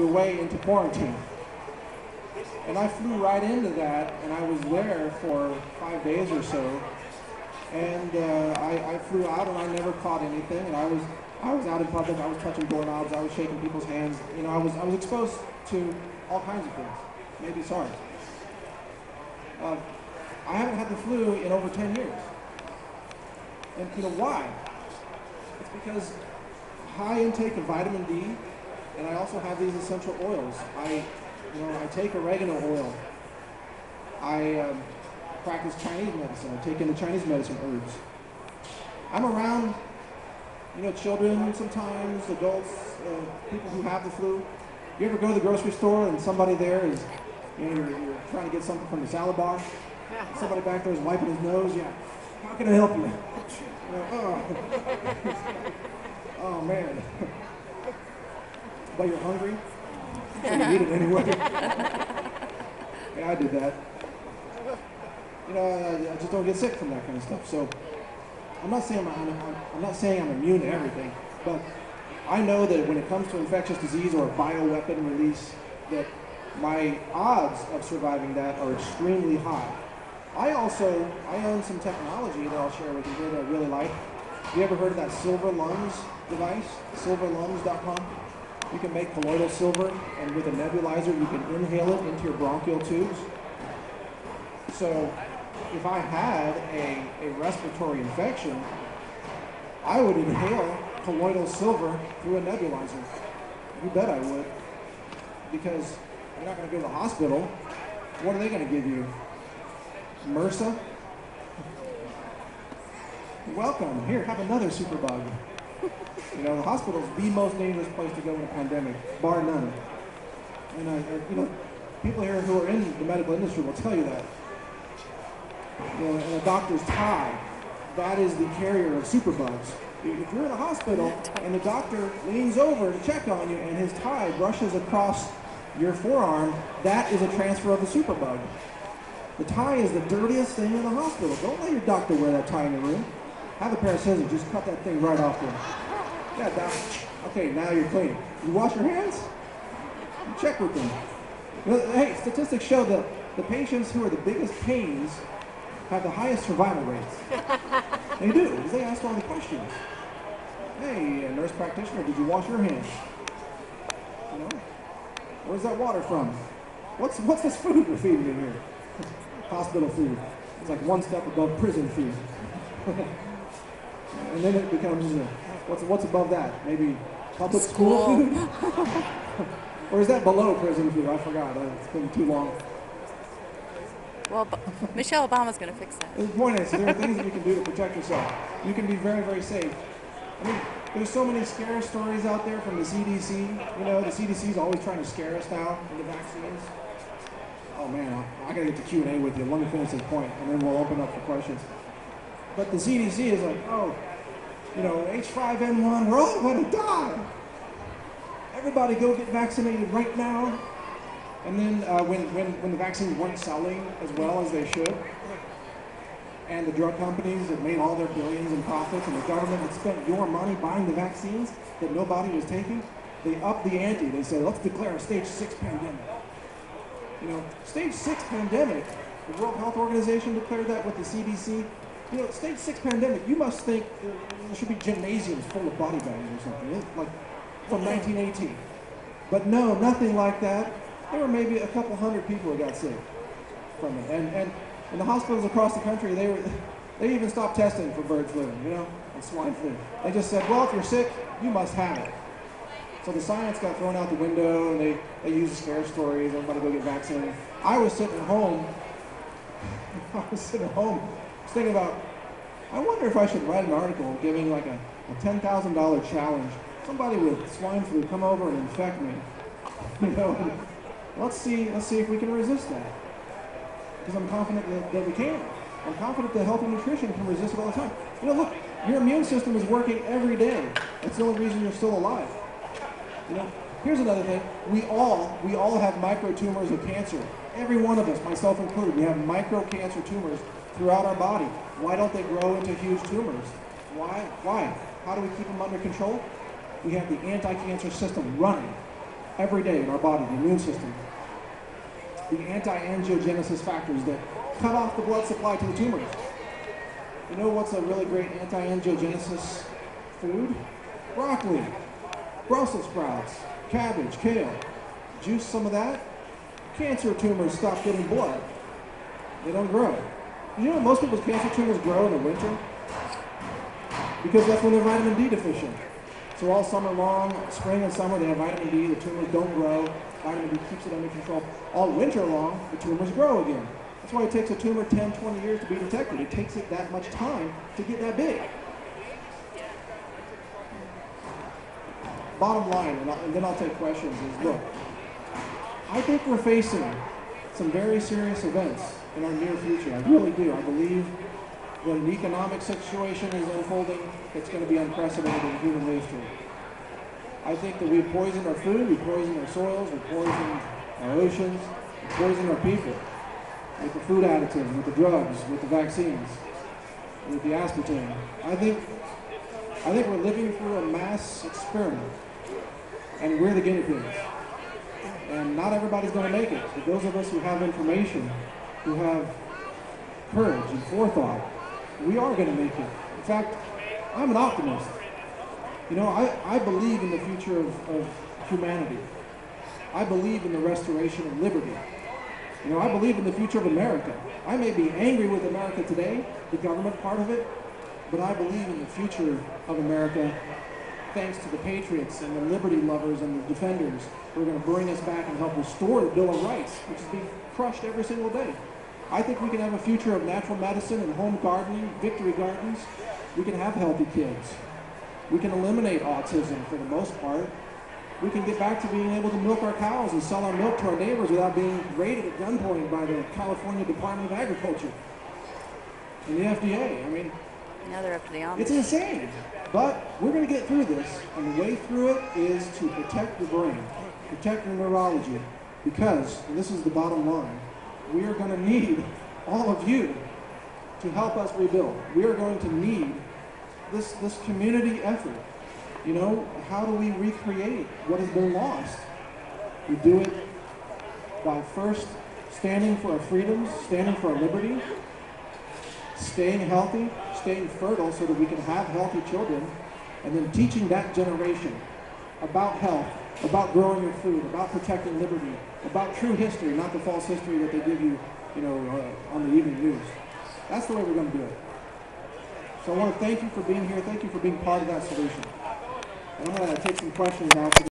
way into quarantine. And I flew right into that, and I was there for 5 days or so. And I flew out, and I never caught anything. And I was out in public. I was touching doorknobs. I was shaking people's hands. You know, I was exposed to all kinds of things. Maybe SARS. I haven't had the flu in over 10 years. And you know why? It's because high intake of vitamin D, and I also have these essential oils. I take oregano oil. I practice Chinese medicine. I take in the Chinese medicine herbs. I'm around, children sometimes, adults, people who have the flu. You ever go to the grocery store and somebody there is, you're trying to get something from the salad bar? Somebody back there is wiping his nose. Yeah. How can I help you? Oh man. But you're hungry? So you eat it anyway. Yeah, I did that. I just don't get sick from that kind of stuff. So I'm not saying I'm immune to everything, but I know that when it comes to infectious disease or a bioweapon release, that my odds of surviving that are extremely high. I own some technology that I'll share with you here that I really like. Have you ever heard of that silver lungs device? Silverlungs.com. You can make colloidal silver, and with a nebulizer, you can inhale it into your bronchial tubes. So if I had a respiratory infection, I would inhale colloidal silver through a nebulizer. You bet I would. Because you're not going to go to the hospital. What are they going to give you? MRSA? Welcome. Here, have another superbug. The hospital is the most dangerous place to go in a pandemic, bar none. And people here who are in the medical industry will tell you that. And a doctor's tie, that is the carrier of superbugs. If you're in a hospital and the doctor leans over to check on you and his tie brushes across your forearm, that is a transfer of the superbug. The tie is the dirtiest thing in the hospital. Don't let your doctor wear that tie in your room. Have a pair of scissors, just cut that thing right off there. Yeah, doc. Okay, now you're clean. You wash your hands? You check with them. Hey, statistics show that the patients who are the biggest pains have the highest survival rates. They do, because they ask all the questions. Hey, nurse practitioner, did you wash your hands? Where's that water from? What's this food you're feeding me here? Hospital food. It's like one step above prison food. And then it becomes, what's above that? Maybe public school food? Or is that below prison food? I forgot. It's been too long. Well, Michelle Obama's going to fix that. The point is, there are things that you can do to protect yourself. You can be very, very safe. I mean, there's so many scare stories out there from the CDC. The CDC is always trying to scare us now in the vaccines. Oh man, I got to get to Q&A with you. Let me finish this point, and then we'll open up for questions. But the CDC is like, H5N1, we're all going to die. Everybody go get vaccinated right now. And then when the vaccines weren't selling as well as they should, and the drug companies that made all their billions in profits, and the government that spent your money buying the vaccines that nobody was taking, they upped the ante. They said, let's declare a stage 6 pandemic. Stage 6 pandemic, the World Health Organization declared that with the CDC. Stage 6 pandemic, you must think there should be gymnasiums full of body bags or something, like from 1918. But no, nothing like that. There were maybe a couple hundred people who got sick from it. And in the hospitals across the country, they even stopped testing for bird flu, and swine flu. They just said, well, if you're sick, you must have it. So the science got thrown out the window, and they used scare stories, everybody go get vaccinated. I was sitting at home, thinking about, I wonder if I should write an article giving like a $10,000 challenge. Somebody with swine flu come over and infect me. Let's see if we can resist that. Because I'm confident that we can. I'm confident that healthy nutrition can resist it all the time. Look, your immune system is working every day. That's the only reason you're still alive. Here's another thing. We all have microtumors of cancer. Every one of us, myself included, we have micro-cancer tumors throughout our body. Why don't they grow into huge tumors? Why? How do we keep them under control? We have the anti-cancer system running. every day in our body, the immune system. The anti-angiogenesis factors that cut off the blood supply to the tumors. You know what's a really great anti-angiogenesis food? Broccoli, Brussels sprouts, cabbage, kale. Juice some of that. Cancer tumors stop getting blood. They don't grow. You know most people's cancer tumors grow in the winter? Because that's when they're vitamin D deficient. So all summer long, spring and summer, they have vitamin D, the tumors don't grow, vitamin D keeps it under control. All winter long, the tumors grow again. That's why it takes a tumor 10, 20 years to be detected. It takes it that much time to get that big. Bottom line, and then I'll take questions, is look, I think we're facing some very serious events in our near future. I really do. I believe that an economic situation is unfolding that's going to be unprecedented in human history. I think that we've poisoned our food, we've poisoned our soils, we've poisoned our oceans, we've poisoned our people with the food additives, with the drugs, with the vaccines, with the aspartame. I think we're living through a mass experiment, and we're the guinea pigs. And not everybody's going to make it, but those of us who have information, who have courage and forethought, we are going to make it. In fact, I'm an optimist. You know, I believe in the future of humanity. I believe in the restoration of liberty. You know, I believe in the future of America. I may be angry with America today, the government part of it, but I believe in the future of America thanks to the patriots and the liberty lovers and the defenders who are going to bring us back and help restore the Bill of Rights, which is being crushed every single day. I think we can have a future of natural medicine and home gardening, victory gardens. We can have healthy kids. We can eliminate autism for the most part. We can get back to being able to milk our cows and sell our milk to our neighbors without being raided at gunpoint by the California Department of Agriculture and the FDA. I mean, Now they're up to the Amish. it's insane. But we're going to get through this, and the way through it is to protect your brain, protect your neurology, because, and this is the bottom line, we are going to need all of you to help us rebuild. We are going to need this community effort. You know, how do we recreate what has been lost? We do it by first standing for our freedoms, standing for our liberty, staying healthy, staying fertile so that we can have healthy children, and then teaching that generation about health, about growing your food, about protecting liberty, about true history, not the false history that they give you, you know, on the evening news. That's the way we're going to do it. So I want to thank you for being here. Thank you for being part of that solution. And I'm going to take some questions now.